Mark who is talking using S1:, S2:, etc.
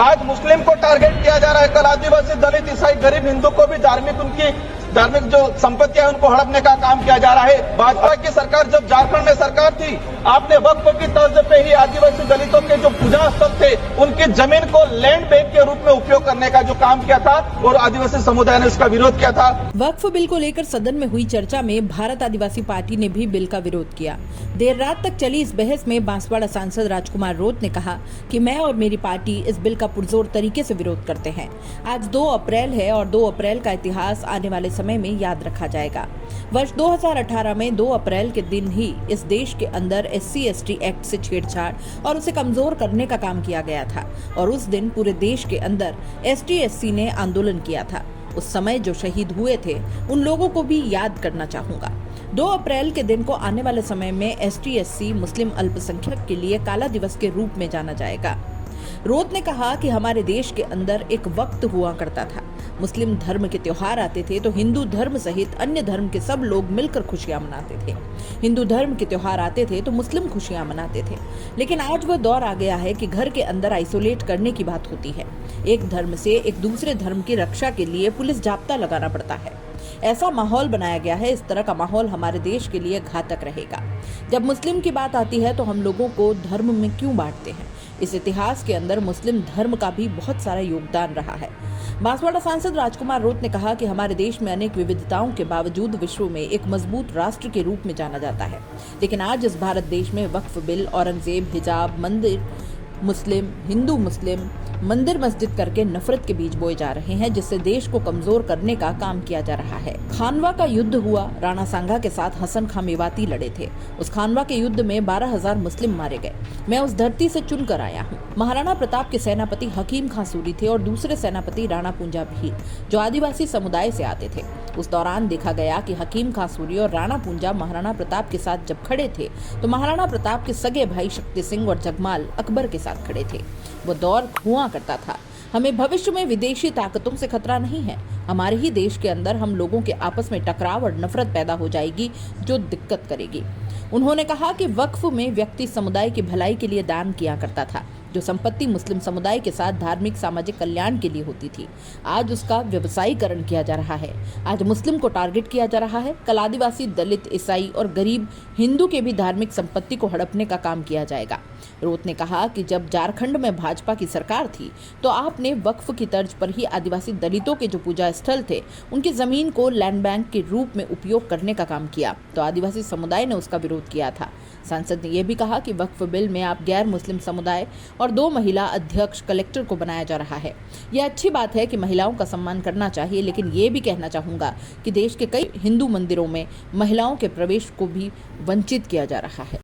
S1: आज मुस्लिम को टारगेट किया जा रहा है, कल आदिवासी, दलित, ईसाई, गरीब हिंदू को भी उनकी धार्मिक जो संपत्तियां है उनको हड़पने का काम किया जा रहा है। भाजपा की सरकार जब झारखंड में सरकार थी, आपने वक्फ की तर्ज पे ही आदिवासी दलितों के जो पूजा स्थल थे उनकी जमीन को लैंड बैंक के रूप में उपयोग करने का जो काम किया था और आदिवासी समुदाय ने उसका विरोध किया था।
S2: वक्फ बिल को लेकर सदन में हुई चर्चा में भारत आदिवासी पार्टी ने भी बिल का विरोध किया। देर रात तक चली इस बहस में बांसवाड़ा सांसद राजकुमार रोत ने कहा कि मैं और मेरी पार्टी इस बिल का पुरजोर तरीके से विरोध करते हैं। आज 2 अप्रैल है और 2 अप्रैल का इतिहास आने वाले समय में याद रखा जाएगा। वर्ष 2018 में 2 अप्रैल के दिन ही इस देश के अंदर SC/ST एक्ट से छेड़छाड़ और उसे कमजोर करने का काम किया गया था और उस दिन पूरे देश के अंदर ST/SC ने आंदोलन किया था। उस समय जो शहीद हुए थे उन लोगों को भी याद करना चाहूंगा। 2 अप्रैल के दिन को आने वाले समय में ST/SC मुस्लिम अल्पसंख्यक के लिए काला दिवस के रूप में जाना जाएगा। रोत ने कहा कि हमारे देश के अंदर एक वक्त हुआ करता था, मुस्लिम धर्म के त्योहार आते थे तो हिंदू धर्म सहित अन्य धर्म के सब लोग मिलकर खुशियां मनाते थे। हिंदू धर्म के त्योहार आते थे तो मुस्लिम खुशियां मनाते थे। लेकिन आज वह दौर आ गया है कि घर के अंदर आइसोलेट करने की बात होती है। एक धर्म से एक दूसरे धर्म की रक्षा के लिए पुलिस जाप्ता लगाना पड़ता है। ऐसा माहौल बनाया गया है। इस तरह का माहौल हमारे देश के लिए घातक रहेगा। जब मुस्लिम की बात आती है तो हम लोगों को धर्म में क्यों बांटते हैं? इस इतिहास के अंदर मुस्लिम धर्म का भी बहुत सारा योगदान रहा है। बांसवाड़ा सांसद राजकुमार रोत ने कहा कि हमारे देश में अनेक विविधताओं के बावजूद विश्व में एक मजबूत राष्ट्र के रूप में जाना जाता है। लेकिन आज इस भारत देश में वक्फ बिल, औरंगजेब, हिजाब, मंदिर मुस्लिम, हिंदू मुस्लिम, मंदिर मस्जिद करके नफरत के बीज बोए जा रहे हैं, जिससे देश को कमजोर करने का काम किया जा रहा है। खानवा का युद्ध हुआ, राणा सांगा के साथ हसन खां मेवाती लड़े थे। उस खानवा के युद्ध में 12,000 मुस्लिम मारे गए। मैं उस धरती से चुनकर आया हूँ। महाराणा प्रताप के सेनापति हकीम खां सूरी थे और दूसरे सेनापति राणा पूंजा भी, जो आदिवासी समुदाय से आते थे। उस दौरान देखा गया कि हकीम खां सूरी और राणा पूंजा महाराणा प्रताप के साथ जब खड़े थे तो महाराणा प्रताप के सगे भाई शक्ति सिंह और जगमाल अकबर के साथ खड़े थे। वो दौर हुआ करता था। हमें भविष्य में विदेशी ताकतों से खतरा नहीं है। हमारे ही देश के अंदर हम लोगों के आपस में टकराव और नफरत पैदा हो जाएगी जो दिक्कत करेगी। उन्होंने कहा कि वक्फ में व्यक्ति समुदाय की भलाई के लिए दान किया करता था। जो संपत्ति मुस्लिम समुदाय के साथ धार्मिक सामाजिक कल्याण के लिए होती थी, आज उसका व्यवसायीकरण किया जा रहा है। आज मुस्लिम को टारगेट किया जा रहा है। कल आदिवासी, दलित, ईसाई और गरीब हिंदू के भी धार्मिक संपत्ति को हड़पने का काम किया जाएगा। रोत ने कहा कि जब झारखंड में भाजपा की सरकार थी तो आपने वक्फ की तर्ज पर ही आदिवासी दलितों के जो पूजा स्थल थे उनकी जमीन को लैंड बैंक के रूप में उपयोग करने का काम किया, तो आदिवासी समुदाय ने उसका विरोध किया था। सांसद ने यह भी कहा कि वक्फ बिल में आप गैर मुस्लिम समुदाय और 2 महिला अध्यक्ष कलेक्टर को बनाया जा रहा है। यह अच्छी बात है कि महिलाओं का सम्मान करना चाहिए, लेकिन ये भी कहना चाहूंगा कि देश के कई हिंदू मंदिरों में महिलाओं के प्रवेश को भी वंचित किया जा रहा है।